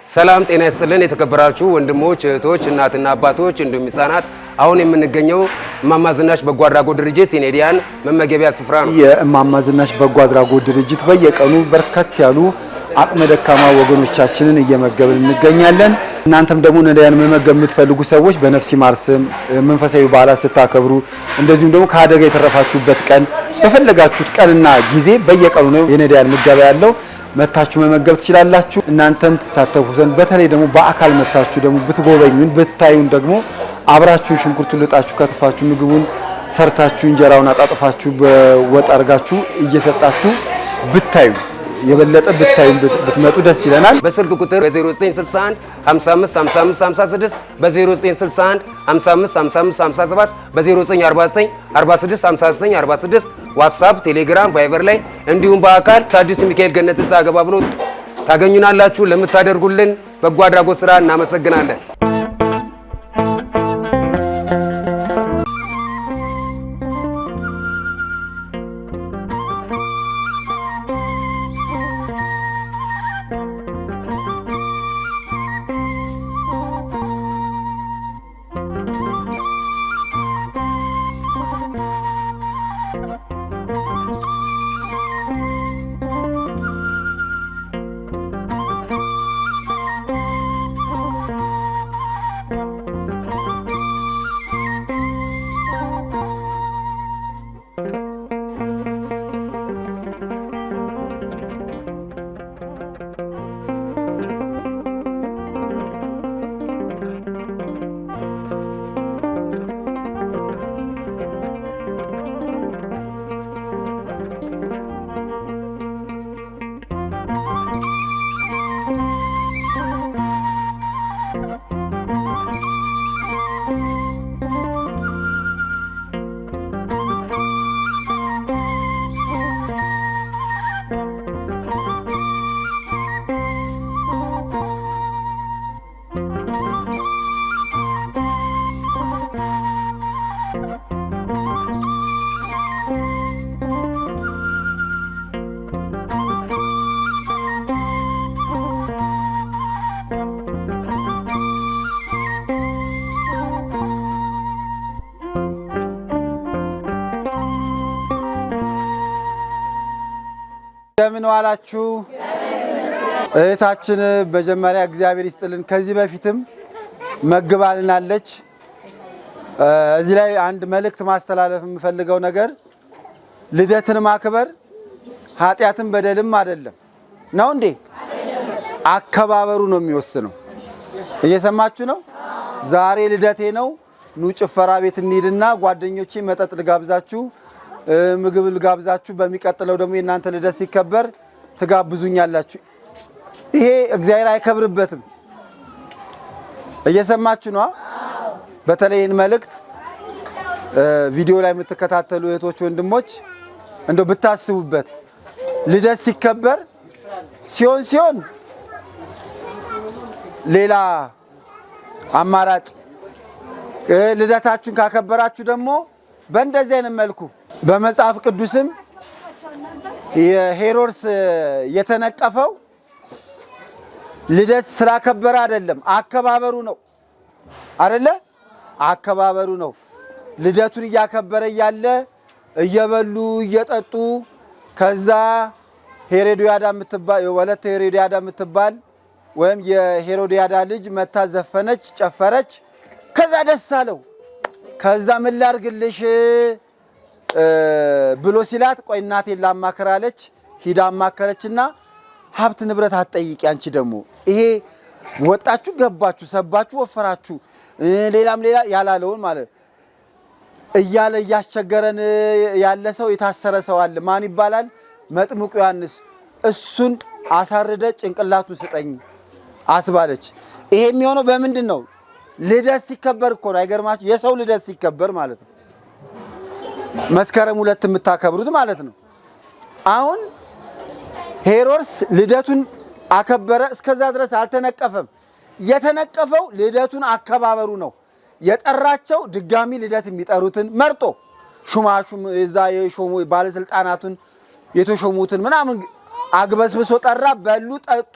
ሰላም ጤና ይስጥልን የተከበራችሁ ወንድሞች እህቶች እናትና አባቶች እንዲሁም ህፃናት አሁን የምንገኘው እማማ ዝናሽ በጎ አድራጎት ድርጅት የኔዲያን መመገቢያ ስፍራ ነው። የእማማ ዝናሽ በጎ አድራጎት ድርጅት በየቀኑ በርከት ያሉ አቅመ ደካማ ወገኖቻችንን እየመገበን እንገኛለን። እናንተም ደግሞ ነዳያን መመገብ የምትፈልጉ ሰዎች በነፍስ ይማር ስም መንፈሳዊ በዓላት ስታከብሩ እንደዚሁም ደግሞ ከአደጋ የተረፋችሁበት ቀን በፈለጋችሁት ቀንና ጊዜ በየቀኑ ነው የነዳያን ምገባ ያለው። መታችሁ መመገብ ትችላላችሁ። እናንተም ተሳተፉ ዘንድ በተለይ ደግሞ በአካል መታችሁ ደግሞ ብትጎበኙን ብታዩን ደግሞ አብራችሁ ሽንኩርቱን ልጣችሁ ከትፋችሁ ምግቡን ሰርታችሁ እንጀራውን አጣጥፋችሁ በወጥ አርጋችሁ እየሰጣችሁ ብታዩ የበለጠ ብታዩ ብትመጡ ደስ ይለናል። በስልክ ቁጥር በ0961 55 55 56 በ0961 55 55 57 በ0949 46 59 46 ዋትስአፕ፣ ቴሌግራም፣ ቫይበር ላይ እንዲሁም በአካል ከአዲሱ ሚካኤል ገነት ህንፃ ገባ ብሎ ታገኙናላችሁ። ለምታደርጉልን በጎ አድራጎት ስራ እናመሰግናለን። እንደምን ዋላችሁ? እህታችን በመጀመሪያ እግዚአብሔር ይስጥልን። ከዚህ በፊትም መግባልናለች። እዚህ ላይ አንድ መልእክት ማስተላለፍ የምፈልገው ነገር ልደትን ማክበር ኃጢያትን በደልም አይደለም ነው እንዴ? አከባበሩ ነው የሚወስነው። እየሰማችሁ ነው? ዛሬ ልደቴ ነው፣ ኑ ጭፈራ ቤት እንሂድና ጓደኞቼ መጠጥ ልጋብዛችሁ ምግብ ልጋብዛችሁ በሚቀጥለው ደግሞ የናንተ ልደት ሲከበር ትጋብዙኛላችሁ። ይሄ እግዚአብሔር አይከብርበትም። እየሰማችሁ ነው? በተለይ ይህን መልእክት ቪዲዮ ላይ የምትከታተሉ እህቶች ወንድሞች እንደው ብታስቡበት። ልደት ሲከበር ሲሆን ሌላ አማራጭ፣ ልደታችሁን ካከበራችሁ ደግሞ በእንደዚህ አይነት መልኩ በመጽሐፍ ቅዱስም የሄሮድስ የተነቀፈው ልደት ስላከበረ አይደለም፣ አከባበሩ ነው አይደለ? አከባበሩ ነው። ልደቱን እያከበረ እያለ እየበሉ እየጠጡ ከዛ ሄሮድያዳ የምትባል ወለተ ሄሮድያዳ የምትባል ወይም የሄሮድያዳ ልጅ መታ ዘፈነች፣ ጨፈረች። ከዛ ደስ አለው። ከዛ ምን ላድርግልሽ ብሎ ሲላት ቆይ እናቴን ላማክራለች። ሂዳ አማከረችና ሀብት ንብረት አትጠይቂ፣ አንቺ ደግሞ ይሄ ወጣችሁ ገባችሁ ሰባችሁ ወፈራችሁ ሌላም ሌላ ያላለውን ማለት እያለ እያስቸገረን ያለ ሰው የታሰረ ሰው አለ። ማን ይባላል? መጥምቁ ዮሐንስ። እሱን አሳርደ ጭንቅላቱን ስጠኝ አስባለች። ይሄ የሚሆነው በምንድን ነው? ልደት ሲከበር እኮ ነው። አይገርማችሁ? የሰው ልደት ሲከበር ማለት ነው። መስከረም 2 የምታከብሩት ማለት ነው። አሁን ሄሮድስ ልደቱን አከበረ። እስከዛ ድረስ አልተነቀፈም። የተነቀፈው ልደቱን አከባበሩ ነው። የጠራቸው ድጋሚ ልደት የሚጠሩትን መርጦ ሹማሹም እዛ የሾሙ ባለስልጣናቱን የተሾሙትን ምናምን አግበስብሶ ጠራ። በሉ፣ ጠጡ፣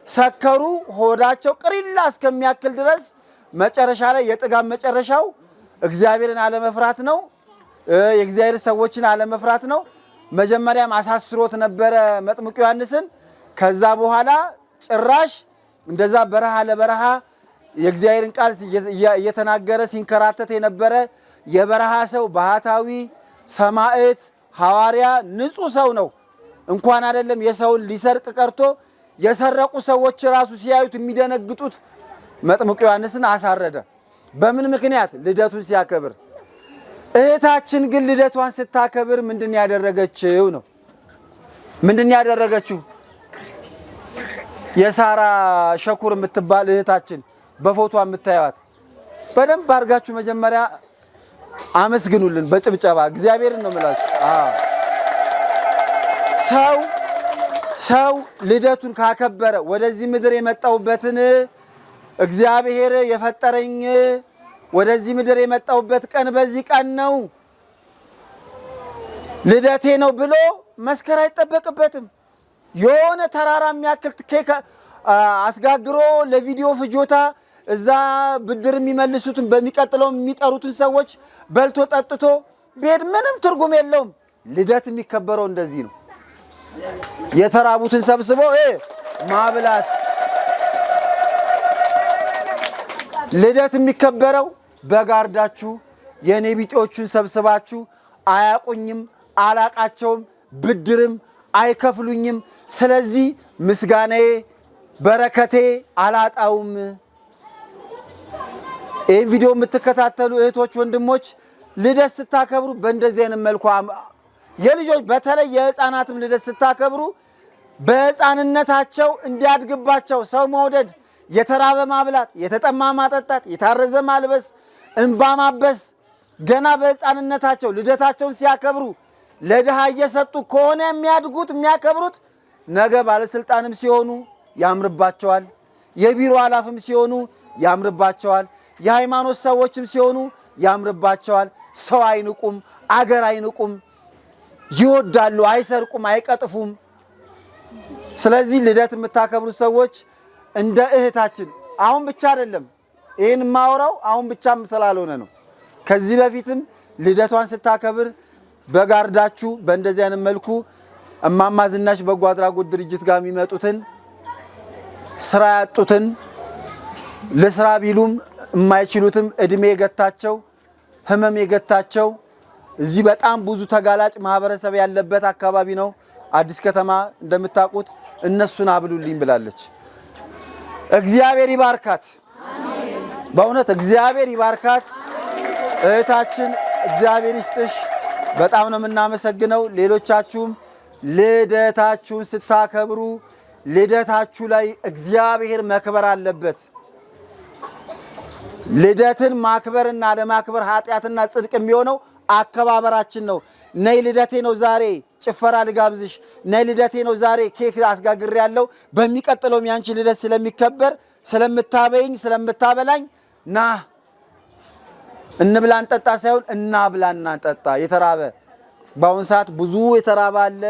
ሰከሩ። ሆዳቸው ቅሪላ እስከሚያክል ድረስ መጨረሻ ላይ የጥጋብ መጨረሻው እግዚአብሔርን አለመፍራት ነው። የእግዚአብሔር ሰዎችን አለመፍራት ነው። መጀመሪያም አሳስሮት ነበረ መጥምቁ ዮሐንስን። ከዛ በኋላ ጭራሽ እንደዛ በረሃ ለበረሃ የእግዚአብሔርን ቃል እየተናገረ ሲንከራተት የነበረ የበረሃ ሰው ባህታዊ፣ ሰማዕት፣ ሐዋርያ፣ ንጹሕ ሰው ነው። እንኳን አይደለም የሰውን ሊሰርቅ ቀርቶ የሰረቁ ሰዎች ራሱ ሲያዩት የሚደነግጡት መጥምቁ ዮሐንስን አሳረደ። በምን ምክንያት? ልደቱን ሲያከብር። እህታችን ግን ልደቷን ስታከብር ምንድን ያደረገችው ነው? ምንድን ያደረገችው? የሳራ ሸኩር የምትባል እህታችን በፎቶ የምታዩት በደንብ አድርጋችሁ መጀመሪያ አመስግኑልን በጭብጨባ እግዚአብሔርን ነው የምላችሁ። ሰው ልደቱን ካከበረ ወደዚህ ምድር የመጣውበትን እግዚአብሔር የፈጠረኝ ወደዚህ ምድር የመጣውበት ቀን በዚህ ቀን ነው ልደቴ ነው ብሎ መስከር አይጠበቅበትም። የሆነ ተራራ የሚያክል ኬክ አስጋግሮ ለቪዲዮ ፍጆታ እዛ ብድር የሚመልሱትን በሚቀጥለው የሚጠሩትን ሰዎች በልቶ ጠጥቶ ቤት ምንም ትርጉም የለውም። ልደት የሚከበረው እንደዚህ ነው። የተራቡትን ሰብስቦ ማብላት። ልደት የሚከበረው በጋርዳችሁ የኔ ቢጤዎቹን ሰብስባችሁ አያቁኝም፣ አላቃቸውም፣ ብድርም አይከፍሉኝም፣ ስለዚህ ምስጋናዬ በረከቴ አላጣውም። ይህን ቪዲዮ የምትከታተሉ እህቶች፣ ወንድሞች ልደት ስታከብሩ በእንደዚህ አይነት መልኩ የልጆች በተለይ የህፃናትም ልደት ስታከብሩ በህፃንነታቸው እንዲያድግባቸው ሰው መውደድ፣ የተራበ ማብላት፣ የተጠማ ማጠጣት፣ የታረዘ ማልበስ፣ እንባ ማበስ ገና በህፃንነታቸው ልደታቸውን ሲያከብሩ ለድሃ እየሰጡ ከሆነ የሚያድጉት የሚያከብሩት ነገ ባለስልጣንም ሲሆኑ ያምርባቸዋል። የቢሮ ኃላፊም ሲሆኑ ያምርባቸዋል። የሃይማኖት ሰዎችም ሲሆኑ ያምርባቸዋል። ሰው አይንቁም፣ አገር አይንቁም፣ ይወዳሉ፣ አይሰርቁም፣ አይቀጥፉም። ስለዚህ ልደት የምታከብሩ ሰዎች እንደ እህታችን አሁን ብቻ አይደለም ይህን የማወራው አሁን ብቻም ስላልሆነ ነው። ከዚህ በፊትም ልደቷን ስታከብር በጋርዳችሁ በእንደዚህ አይነት መልኩ እማማ ዝናሽ በጎ አድራጎት ድርጅት ጋር የሚመጡትን ስራ ያጡትን ለስራ ቢሉም የማይችሉትም እድሜ የገታቸው ህመም የገታቸው እዚህ በጣም ብዙ ተጋላጭ ማህበረሰብ ያለበት አካባቢ ነው። አዲስ ከተማ እንደምታውቁት እነሱን አብሉልኝ ብላለች። እግዚአብሔር ይባርካት። በእውነት እግዚአብሔር ይባርካት። እህታችን እግዚአብሔር ይስጥሽ። በጣም ነው የምናመሰግነው። ሌሎቻችሁም ልደታችሁን ስታከብሩ ልደታችሁ ላይ እግዚአብሔር መክበር አለበት። ልደትን ማክበርና ለማክበር ኃጢአትና ጽድቅ የሚሆነው አከባበራችን ነው። ነይ ልደቴ ነው ዛሬ ጭፈራ ልጋብዝሽ፣ ነይ ልደቴ ነው ዛሬ ኬክ አስጋግሬ ያለው በሚቀጥለው ያንቺ ልደት ስለሚከበር ስለምታበይኝ ስለምታበላኝ ና እንብላ እንጠጣ ሳይሆን እናብላና እንጠጣ። የተራበ በአሁን ሰዓት ብዙ የተራበ አለ፣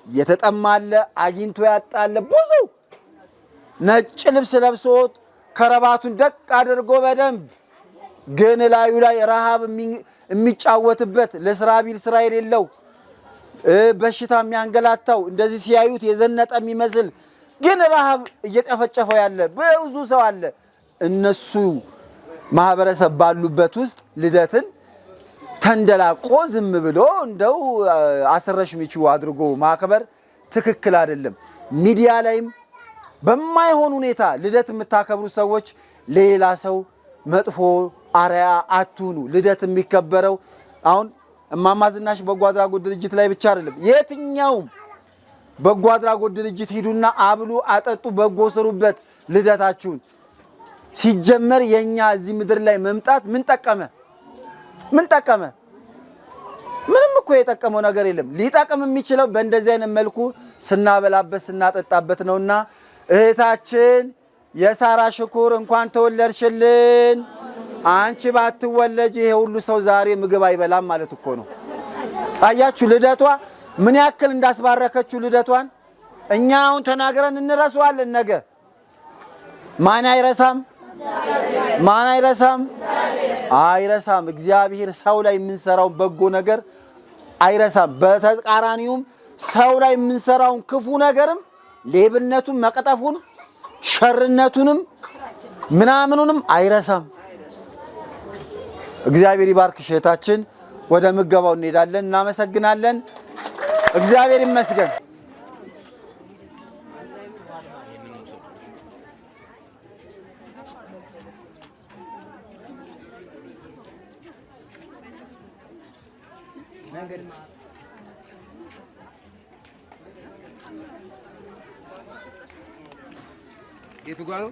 የተጠማ አለ፣ አግኝቶ ያጣለ ብዙ ነጭ ልብስ ለብሶ ከረባቱን ደቅ አድርጎ በደንብ ግን ላዩ ላይ ረሃብ የሚጫወትበት ለስራ ቢል ስራ የሌለው በሽታ የሚያንገላታው እንደዚህ ሲያዩት የዘነጠ የሚመስል ግን ረሃብ እየጨፈጨፈው ያለ ብዙ ሰው አለ። እነሱ ማህበረሰብ ባሉበት ውስጥ ልደትን ተንደላቆ ዝም ብሎ እንደው አስረሽ ሚቹ አድርጎ ማክበር ትክክል አይደለም። ሚዲያ ላይም በማይሆን ሁኔታ ልደት የምታከብሩ ሰዎች ሌላ ሰው መጥፎ አርአያ አትሁኑ። ልደት የሚከበረው አሁን እማማ ዝናሽ በጎ አድራጎት ድርጅት ላይ ብቻ አይደለም። የትኛውም በጎ አድራጎት ድርጅት ሂዱና አብሉ፣ አጠጡ፣ በጎ ስሩበት ልደታችሁን። ሲጀመር የኛ እዚህ ምድር ላይ መምጣት ምን ጠቀመ? ምን ጠቀመ? ምንም እኮ የጠቀመው ነገር የለም። ሊጠቅም የሚችለው በእንደዚህ አይነት መልኩ ስናበላበት ስናጠጣበት ነውና እህታችን የሳራ ሽኩር እንኳን ተወለድሽልን። አንቺ ባትወለጅ ይሄ ሁሉ ሰው ዛሬ ምግብ አይበላም ማለት እኮ ነው። አያችሁ ልደቷ ምን ያክል እንዳስባረከችው ልደቷን። እኛ አሁን ተናገረን እንረሳዋለን ነገ። ማን አይረሳም? ማን አይረሳም? አይረሳም። እግዚአብሔር ሰው ላይ የምንሰራውን በጎ ነገር አይረሳም። በተቃራኒውም ሰው ላይ የምንሰራውን ክፉ ነገርም ሌብነቱን፣ መቀጠፉን፣ ሸርነቱንም ምናምኑንም አይረሳም። እግዚአብሔር ይባርክ እህታችን። ወደ ምገባው እንሄዳለን። እናመሰግናለን። እግዚአብሔር ይመስገን። የቱ ጋር ነው?